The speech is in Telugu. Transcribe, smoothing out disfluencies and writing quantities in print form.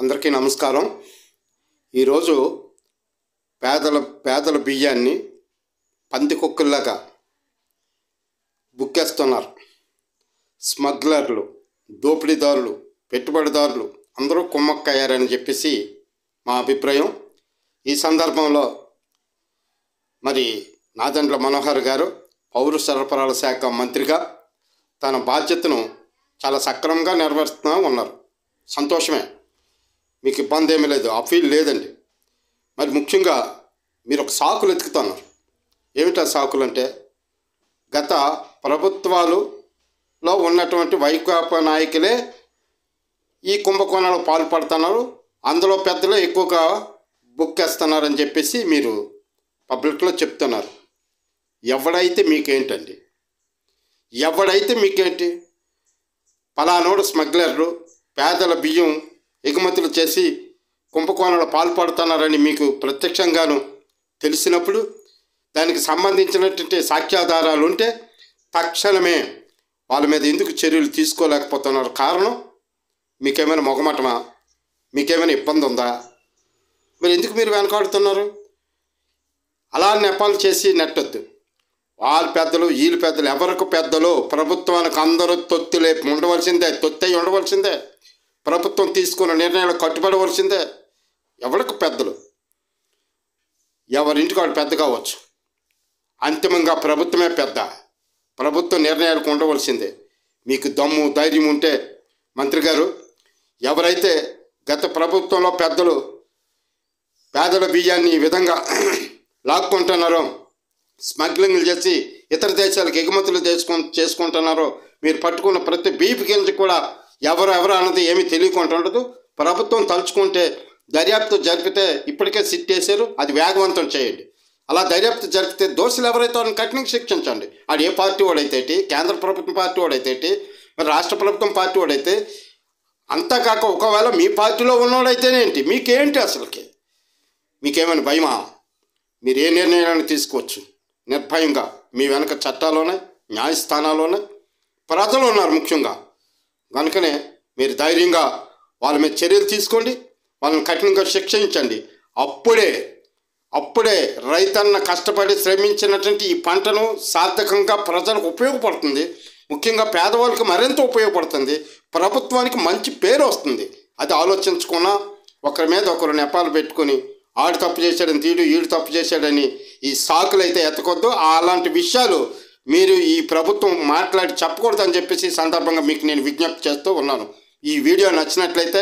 అందరికీ నమస్కారం. ఈరోజు పేదల బియ్యాన్ని పందికొక్కుల్లాగా బుక్కేస్తున్నారు. స్మగ్లర్లు, దోపిడీదారులు, పెట్టుబడిదారులు అందరూ కుమ్మక్కయ్యారని చెప్పేసి మా అభిప్రాయం. ఈ సందర్భంలో మరి నాదెండ్ల మనోహర్ గారు పౌర సరఫరాల శాఖ మంత్రిగా తన బాధ్యతను చాలా సక్రమంగా నిర్వహిస్తూ ఉన్నారు. సంతోషమే, మీకు ఇబ్బంది ఏమీ లేదు, ఆ ఫీల్ లేదండి. మరి ముఖ్యంగా మీరు ఒక సాకులు ఎత్తుకుతున్నారు. ఏమిటా సాకులు అంటే, గత ప్రభుత్వాలలో ఉన్నటువంటి వైకాపా నాయకులే ఈ కుంభకోణాలు పాల్పడుతున్నారు, అందులో పెద్దలే ఎక్కువగా బుక్కేస్తున్నారని చెప్పేసి మీరు పబ్లిక్లో చెప్తున్నారు. ఎవడైతే మీకేంటండి? ఎవడైతే మీకేంటి? పలానోడు స్మగ్లర్లు పేదల బియ్యం ఎగుమతులు చేసి కుంభకోణాలు పాల్పడుతున్నారని మీకు ప్రత్యక్షంగాను తెలిసినప్పుడు దానికి సంబంధించినటువంటి సాక్ష్యాధారాలు ఉంటే తక్షణమే వాళ్ళ మీద ఎందుకు చర్యలు తీసుకోలేకపోతున్నారు? కారణం మీకేమైనా మొగమటమా? మీకేమైనా ఇబ్బంది ఉందా? మరి ఎందుకు మీరు వెనకాడుతున్నారు? అలా నెపాలు చేసి నెట్టొద్దు. వాళ్ళ పెద్దలు వీళ్ళు పెద్దలు ఎవరికి పెద్దలు? ప్రభుత్వానికి అందరూ తొత్తులే ఉండవలసిందే, తొత్తయి ఉండవలసిందే. ప్రభుత్వం తీసుకున్న నిర్ణయాలు కట్టుబడవలసిందే. ఎవరికి పెద్దలు? ఎవరింటికి వాడు పెద్ద కావచ్చు, అంతిమంగా ప్రభుత్వమే పెద్ద. ప్రభుత్వ నిర్ణయాలకు ఉండవలసిందే. మీకు దమ్ము ధైర్యం ఉంటే మంత్రి గారు, ఎవరైతే గత ప్రభుత్వంలో పెద్దలు పేదల బియ్యాన్ని ఈ విధంగా లాక్కుంటున్నారో, స్మగ్లింగ్లు చేసి ఇతర దేశాలకు ఎగుమతులు చేసుకుంటున్నారో, మీరు పట్టుకున్న ప్రతి బీపీ కింద కూడా ఎవరు అన్నది ఏమీ తెలియకుండా ఉండదు. ప్రభుత్వం తలుచుకుంటే దర్యాప్తు జరిపితే, ఇప్పటికే సిట్ వేశారు, అది వేగవంతం చేయండి. అలా దర్యాప్తు జరిపితే దోషులు ఎవరైతే వాళ్ళని కఠినంగా శిక్షించండి. అది ఏ పార్టీ వాడైతే, కేంద్ర ప్రభుత్వం పార్టీ వాడైతే, మరి రాష్ట్ర ప్రభుత్వం పార్టీ వాడైతే, అంతకాక ఒకవేళ మీ పార్టీలో ఉన్నవాడైతేనేంటి? మీకేంటి అసలుకి? మీకేమైనా భయమా? మీరు ఏ నిర్ణయాన్ని తీసుకోవచ్చు నిర్భయంగా. మీ వెనక చట్టాలోనే, న్యాయస్థానాల్లోనే ప్రజలు ఉన్నారు ముఖ్యంగా. కనుకనే మీరు ధైర్యంగా వాళ్ళ మీద చర్యలు తీసుకోండి, వాళ్ళని కఠినంగా శిక్షించండి. అప్పుడే రైతన్న కష్టపడి శ్రమించినటువంటి ఈ పంటను సార్థకంగా ప్రజలకు ఉపయోగపడుతుంది. ముఖ్యంగా పేదవాళ్ళకి మరింత ఉపయోగపడుతుంది. ప్రభుత్వానికి మంచి పేరు వస్తుంది. అది ఆలోచించుకున్నా ఒకరి మీద ఒకరు నెపాలు పెట్టుకొని ఆడు తప్పు చేశాడని తీడు, ఈడు తప్పు చేశాడని ఈ సాకులు అయితే ఎత్తకొద్దు. అలాంటి విషయాలు మీరు ఈ ప్రభుత్వం మాట్లాడి చెప్పకూడదని చెప్పేసి ఈ సందర్భంగా మీకు నేను విజ్ఞప్తి చేస్తూ ఉన్నాను. ఈ వీడియో నచ్చినట్లయితే